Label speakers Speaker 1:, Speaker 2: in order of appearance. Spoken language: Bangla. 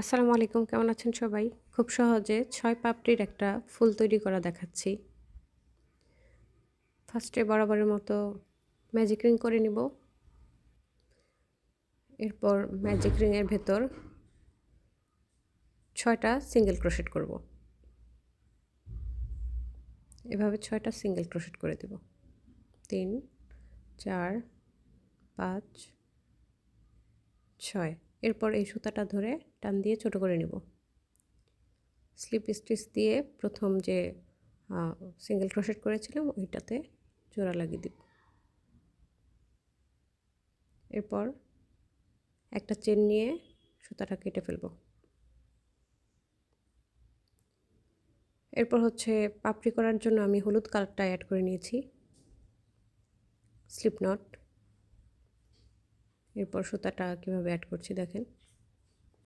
Speaker 1: আসসালামু আলাইকুম, কেমন আছেন সবাই? খুব সহজে ৬ পাপড়ির একটা ফুল তৈরি করা দেখাচ্ছি। ফার্স্টে বরাবরের মতো ম্যাজিক রিং করে নিব। এরপর ম্যাজিক রিংয়ের ভেতর ৬টা সিঙ্গেল ক্রোশেট করব। এভাবে ৬টা সিঙ্গেল ক্রোশেট করে দেব। ৩, ৪, ৫, ৬। এরপর এই সুতাটা ধরে টান দিয়ে ছোট করে নিব। স্লিপ স্টিচ দিয়ে প্রথম যে সিঙ্গেল ক্রোশেট করেছিলাম ওইটাতে জোড়া লাগিয়ে দিব। এরপর একটা চেন নিয়ে সুতাটা কেটে ফেলব। এরপর হচ্ছে পাপড়ি করার জন্য আমি হলুদ কালারটা অ্যাড করে নিয়েছি, স্লিপ নট। এরপর সুতাটা কীভাবে অ্যাড করছি দেখেন।